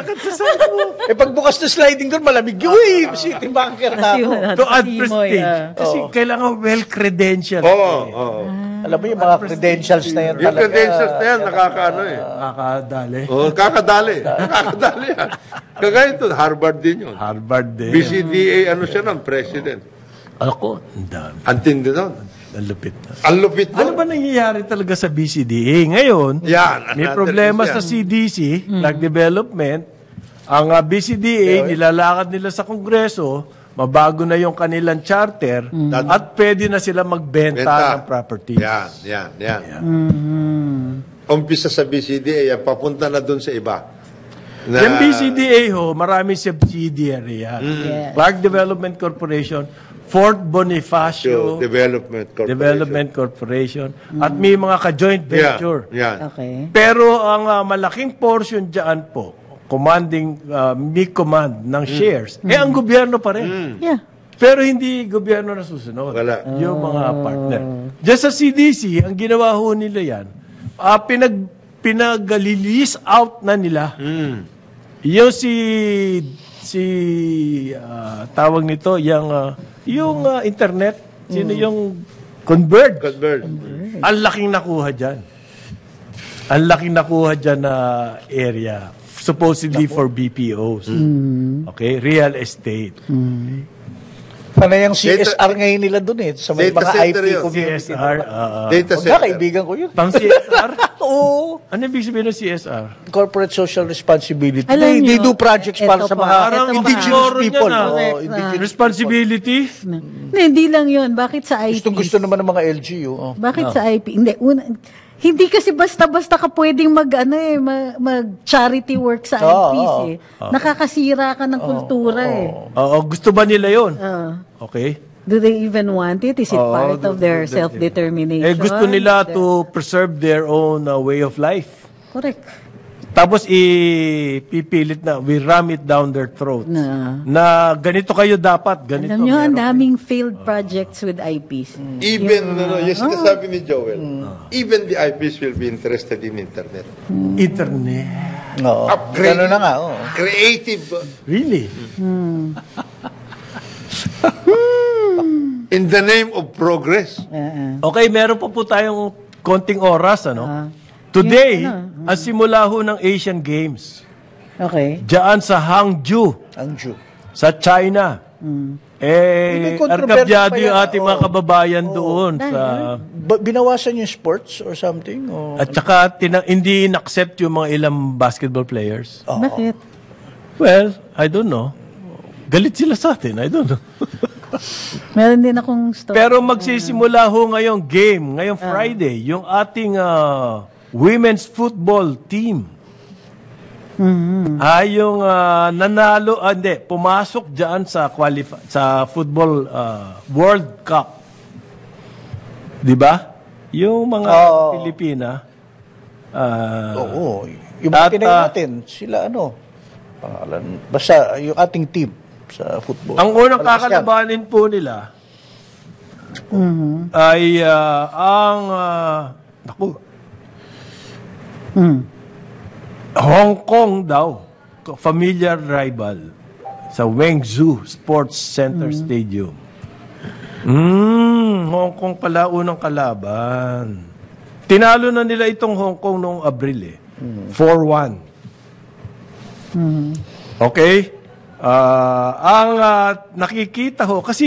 Pagbukas ng sliding doon, malamig. Uy, city banker na ako. To add prestige. Kasi kailangan well-credentialed. Oo. Alam mo yung mga credentials na yan Yung talaga. credentials na yan, nakakaano Nakakadali. Kakadali. Nakakadali yan. Kagaya ito, Harvard din yun. Harvard din. BCDA, siya ng president. Ako, ang dami. Antindi nun. Ang lupit na. Ang lupit nun. Ano ba nangyayari talaga sa BCDA? Ngayon, Yan. may problema sa CDC, Clark Development. Ang BCDA, nilalakad nila sa Kongreso, mabago na yung kanilang charter, at pwede na sila magbenta ng properties. Yan. Umpisa sa BCDA, papunta na dun sa iba. Yung BCDA maraming subsidiary yan. Clark Development Corporation, Fort Bonifacio Development Corporation, at may mga ka-joint venture. Yan. Okay. Pero ang malaking portion dyan po, may command ng shares, ang gobyerno pa rin. Yeah. Pero hindi gobyerno na susunod. Wala. Yung mga partner. Diyan sa CDC, ang ginawa ho nila yan, pinag-release out na nila. Yung tawag nito, yung internet, sino yung Converge. Ang laking nakuha dyan. Ang laking nakuha dyan na area. Supposedly for BPOs. Okay? Real estate. Panayang CSR ngayon nila dun sa may Data mga center IP yun. community. CSR. Data Huwag na, center. kaibigan ko yun. Pang CSR? Oo. Ano ibig sabihin ng CSR? Corporate Social Responsibility. Alam They nyo, do projects para eto sa pa, mga Parang indigenous oxymoron people. yan, Oo, indigenous Responsibility? Hindi lang yun. Bakit sa IP? Gusto naman ng mga LGU. Oh. Bakit sa IP? Hindi, hindi kasi basta-basta ka pwedeng mag-charity work sa IPs eh. Nakakasira ka ng kultura eh. Oo, gusto ba nila yun? Okay. Do they even want it? Is it part of their self-determination? Gusto nila to preserve their own way of life. Correct. Tapos ipipilit na, we ram it down their throat. Na ganito kayo dapat, ganito. Alam nyo, ang meron. daming failed projects with IPs. Even, yung sinasabi ni Joel, even the IPs will be interested in internet. Internet. Oo. Upgrade. Ganun na nga. Oo. Creative. Really? In the name of progress. Okay, meron pa po tayong konting oras, ano? Today, ang simula ho ng Asian Games, Okay. diyan sa Hangzhou, Ang Jew. sa China. May controversy Arkabyado pa yan, yung ating mga kababayan doon. Binawasan yung sports or something? O... At saka, hindi in-accept yung mga ilang basketball players. Bakit? Well, I don't know. Galit sila sa atin, I don't know. Meron din akong story. Pero magsisimula ho ngayong game, ngayong Friday, yung ating women's football team. Ay yung nanalo, pumasok dyan sa football World Cup. Di ba? Yung mga Pilipina. Oo. Yung mga Pinay natin, sila pangalan, basta yung ating team sa football. Ang unang Malakas yan. kakalabanin po nila ay ang Hong Kong daw, familiar rival sa Wenzhou Sports Center Stadium. Hong Kong pala unang kalaban. Tinalo na nila itong Hong Kong noong Abril 4-1. Okay? Ang nakikita ho, kasi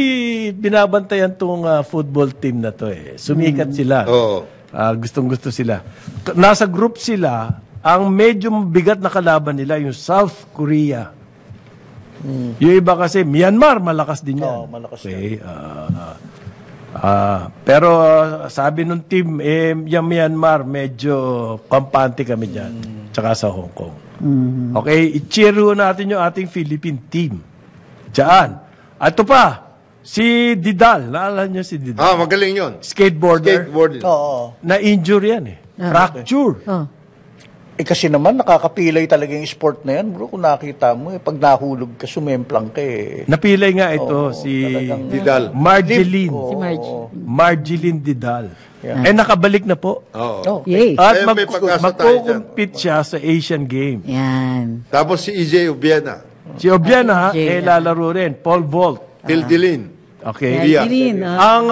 binabantayan tong football team na to Sumikat sila. Oo. Gustong-gusto sila. Nasa group sila, ang medyo bigat na kalaban nila, yung South Korea. Yung iba kasi, Myanmar, malakas din yan. Malakas okay. Pero sabi nung team, yung Myanmar, medyo kampante kami dyan. Tsaka sa Hong Kong. Okay, i-cheer natin yung ating Philippine team. Diyan. At ito pa, si Didal. Naalala niyo si Didal? Magaling yun. Skateboarder. Oo. Na-injure yan Fracture. Kasi naman, nakakapilay talaga yung sport na yan, bro. Kung nakita mo, pag nahulog ka, sumemplang ka Napilay nga ito, si Didal. Marjeline. Si Marge. Marjeline Didal. Nakabalik na po. Oo. Yay. At May pag-asa tayo dyan. magkukumpit siya sa Asian Games. Yan. Tapos si EJ Ubiana. Si Obiana, EJ. lalaro rin. Paul Vault. Tildilin. Okay. Yan, Irene, Ang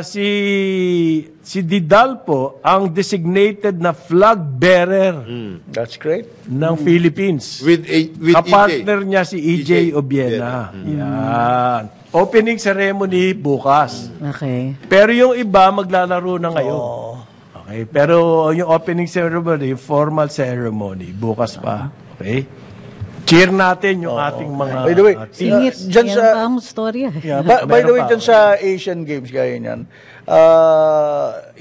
si Didal po ang designated na flag bearer That's great. ng Philippines. With Kapartner EJ. niya si EJ Obiena. Yan. Opening ceremony bukas. Okay. Pero yung iba maglalaro na ngayon. Okay. Pero yung opening ceremony, formal ceremony, bukas pa. Okay. Cheer natin yung ating mga By the way, Singit. dyan Yan sa- pa ang storya. Yeah. By the Meron way, pa. dyan sa Asian Games, gaya niyan,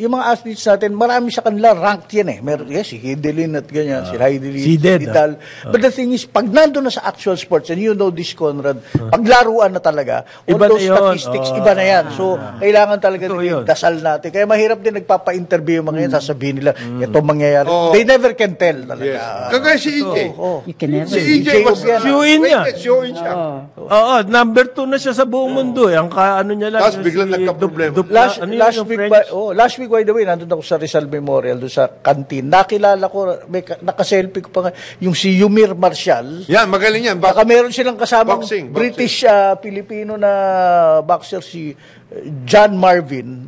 yung mga athletes natin, marami sa kanila ranked yan Meron, si Hidelin at ganyan, si Heidelin, si seeded, Didal. But the thing is, pag nandun na sa actual sports, and you know this, Conrad, paglaruan na talaga, all Iba na those yun. statistics, iba na yan. So, kailangan talaga Ito din yun. dasal natin. Kaya mahirap din nagpapa-interview yung mga yan, sasabihin nila, ito mangyayari. They never can tell talaga. Yes. Kagaya si EJ. You can never. Si EJ was Shoo-in niya. Shoo-in siya. Oo, number 2 na siya sa buong mundo. Ang ano niya lang. Tapos yung biglang nagka-problema. Last week, by the way, nandun ako sa Rizal Memorial, doon sa canteen. Nakilala ko, nakaselfie ko pa nga, yung si Yumir Marshall. Yan, magaling yan. Baka meron silang kasamang Boxing. British Filipino na boxer, si John Marvin,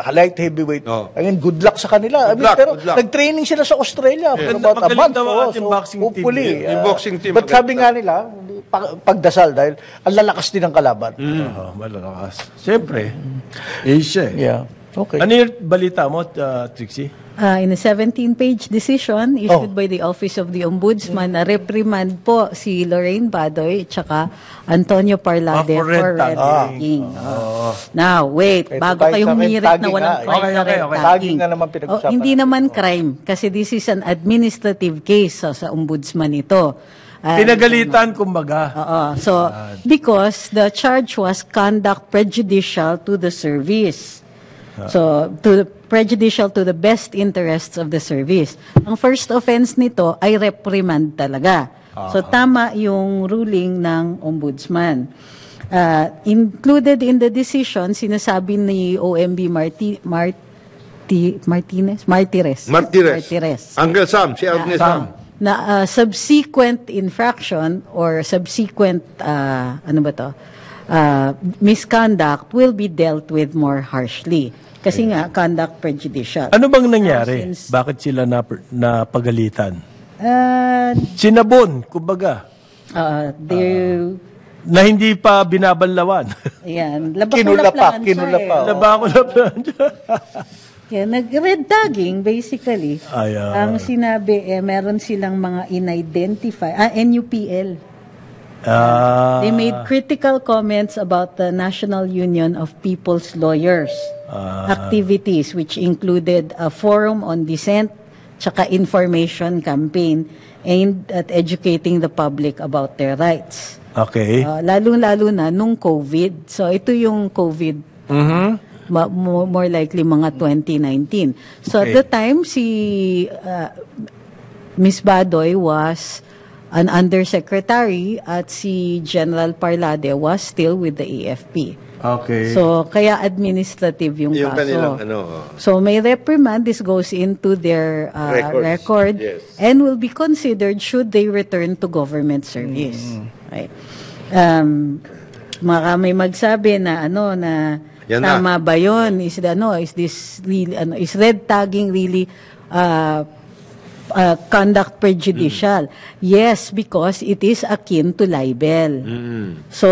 light heavyweight. Oh. Again, good luck sa kanila. Good luck, pero good luck. nag-training sila sa Australia for about a Magaling month. daw ang Oh, ating so boxing team. hopefully, Yung boxing team, But magaling sabi nga nila, pagdasal dahil ang lalakas din ng kalaban. Malalakas. Siyempre. Asia. Yeah. Okay. Ano yung balita mo, Trixie? In a 17-page decision issued by the Office of the Ombudsman, na reprimand po si Lorraine Badoy at saka Antonio Parlade for red for red tagging. tagging. Now, wait, Ito bago tayo kayo sa red humirit na tagging, walang ah. crime Okay, na okay, red okay. tagging. Tagging na naman pinag-usapan Hindi natin. naman crime kasi this is an administrative case sa Ombudsman ito. Pinagalitan, kumbaga. So, because the charge was conduct prejudicial to the service. So, prejudicial to the best interests of the service. Ang first offense nito ay reprimand talaga. So, tama yung ruling ng ombudsman. Included in the decision, sinasabi ni OMB Martires. Uncle Sam, si Uncle Sam. Na subsequent infraction or subsequent misconduct will be dealt with more harshly. Kasi nga, conduct prejudicial. Ano bang nangyari? Since- Bakit sila napagalitan? Uh, Sinabon, kumbaga. they, Na hindi pa binabanlawan. ayan, Kinulapak, labak-laplakan siya kinulapak. eh. Laba ko na plan. Yeah, nag-red tagging, basically. Ang sinabi, meron silang mga in-identify, NUPL. They made critical comments about the National Union of People's Lawyers activities, which included a forum on dissent, tsaka information campaign aimed at educating the public about their rights. Okay. Lalo-lalo na nung COVID. So, ito yung COVID. More likely mga 2019. So, at the time, si Ms. Badoy was an undersecretary at si General Parlade was still with the AFP. Okay. So, kaya administrative yung Yung kaso. kanilang, So, may reprimand. This goes into their record Yes. and will be considered should they return to government service. Right. May magsabi na na Yan na. tama ba yun? Is this really is red tagging really conduct prejudicial? Yes, because it is akin to libel. So,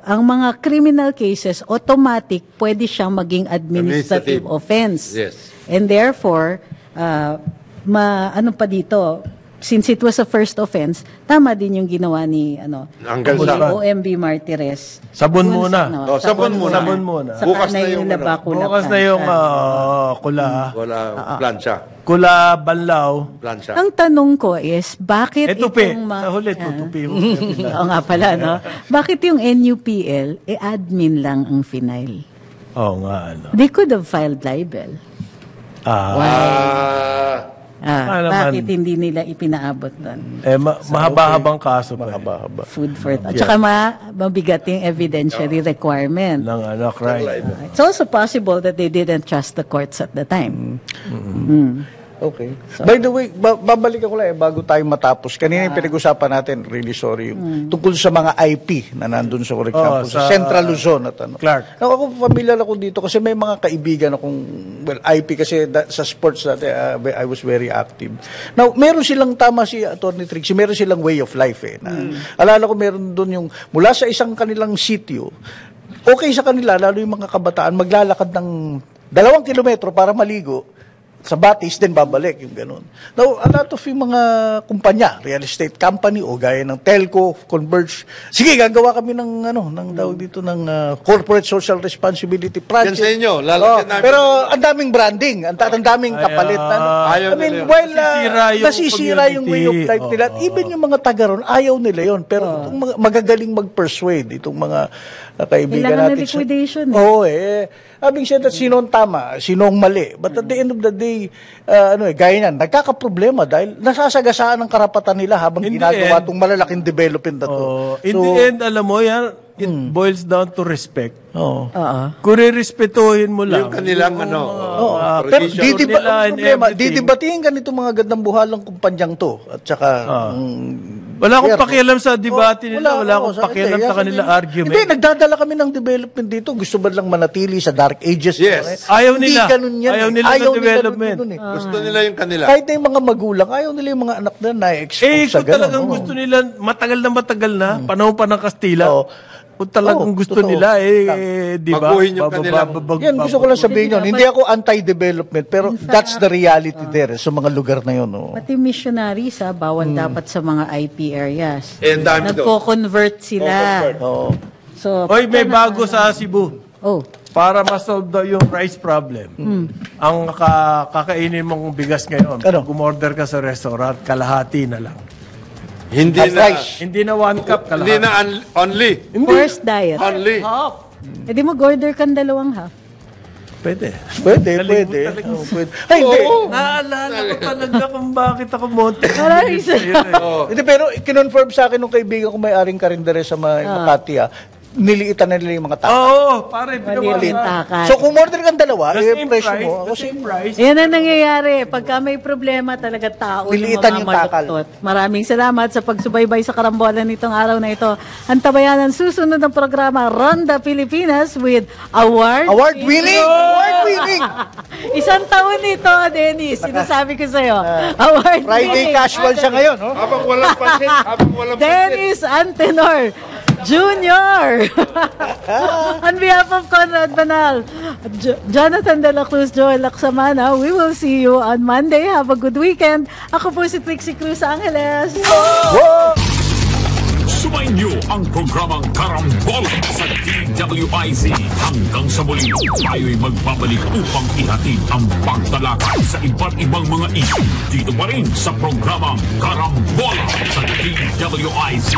ang mga criminal cases, automatic, pwede siyang maging administrative offense. Yes. And therefore, ano pa dito, since it was a first offense, tama din yung ginawa ni Uncle Sam. OMB Martires. Sabon Dun muna. Sabon muna. Sabon muna. Saka Bukas na na yung yung labakula. Bukas na yung kula. Wala plancha. Kula banlaw. Plancha. Ang tanong ko is, bakit Tupi. itong Sa huli, tutupi mo. Oo nga pala, no? Bakit yung NUPL, admin lang ang final? Oo nga, They could have filed libel. Bakit hindi nila ipinaabot doon? Mahaba-habang kaso pa. Mahaba-haba. Food for thought. At saka mabigat yung evidentiary requirement. Ng crime. It's also possible that they didn't trust the courts at the time. Okay. By the way, babalik ako lang bago tayo matapos. Kanina yung pinag-usapan natin, really sorry, yung tungkol sa mga IP na nandun sa, for example, sa Central Luzon at Clark. Now, ako familiar ako dito kasi may mga kaibigan akong, IP kasi sa sports dati, I was very active. Now, meron silang, tama si Atty. Trixie, meron silang way of life alala ko meron doon yung, mula sa isang kanilang sitio, okay sa kanila, lalo yung mga kabataan, maglalakad ng 2 kilometro para maligo, sa Batis, then babalik, yung ganun. Now, a lot of yung mga kumpanya, real estate company, o gaya ng Telco, Converge, sige, gagawa kami ng, tawag dito, ng corporate social responsibility project. Yan sa inyo, lalagyan namin. Pero, ang daming branding, ang daming kapalit. ayaw I mean, nila yun. while Nasisira yung nasisira yung way of community. life nila, at even yung mga taga ron, ayaw nila yon. Pero itong mga magagaling mag-persuade, itong mga kaibigan Kailangan natin. ng liquidation, Oo, having said that, sino ang tama, sino ang mali. But at the end of the day, gaya yan, nagkakaproblema dahil nasasagasaan ang karapatan nila habang In the ginagawa end, itong malalaking development na to. In the end, alam mo yan, it boils down to respect. Oo. Kung respetuhin mo lang. Yung kanilang Pero tradition. nila and problema, everything. didibatingin ka nito mga gandang buhalang kumpanyang to. At saka, Wala akong pakialam sa debate nila. Wala akong sa- pakialam hindi, sa kanila argument. Hindi, nagdadala kami ng development dito. Gusto ba lang manatili sa dark ages? Yes. Ayaw Hindi nila. ganun yan. Ayaw nila ng development. ganun eh. Gusto nila yung kanila. Kahit na yung mga magulang, ayaw nila yung mga anak na na-expose sa Kung talagang ganun. gusto nila, matagal na, panahon pa ng Kastila, Oo. kung talagang Oo, gusto totoo. nila, di ba? Baguhin yung kanilang- Yan, gusto ko lang sabihin yun. Hindi ako anti-development, pero that's the reality there sa mga lugar na yun. Oh. Pati missionaries, bawal dapat sa mga IP areas. Eh, ang dami doon. Nagko-convert sila. Oo. So, Oy, may bago sa Cebu. Oh, Para ma-solve daw yung rice problem. Ang kakainin mong bigas ngayon, Ano? gumorder ka sa restaurant, kalahati na lang. Hindi Half na. price. Hindi na 1 cup, Hindi kalahati. na only. first diet. Only. Eh di mo order kang 2 half. Pwede. Pwede. talaga. Oh, pwede. Ay, hindi. Naalala ko talaga kung bakit ako monte. Maraming Hindi, pero kinonfirm sa akin nung kaibigan ko may-aring karindere sa Makati, niliitan na nila yung mga tao. Oo, pare, pinawalan. Malintakan. So, kung order kang dalawa, The eh, same presyo price, mo. the same price. Yan ang nangyayari. Pagka may problema talaga tao Niliitan yung takal. Maraming salamat sa pagsubaybay sa karambolan nitong araw na ito. Antabayan ang susunod ng programa, Ronda Pilipinas with Award-winning! Award-winning! Isang taon nito, Dennis. Sinasabi ko sa'yo. Award Friday casual siya ngayon, no? Habang walang pansin. Habang walang pansin. Dennis Antenor Jr. On behalf of Conrad Banal, Jonathan De La Cruz, Joel Laksamana, we will see you on Monday. Have a good weekend. Ako po si Trixie Cruz Angeles. Sumainyo ang programang Karambola sa DWIZ. Hanggang sa muli, tayo'y magbabalik upang ihatid ang pagtalakay sa iba't ibang mga issue. Dito pa rin sa programang Karambola sa DWIZ.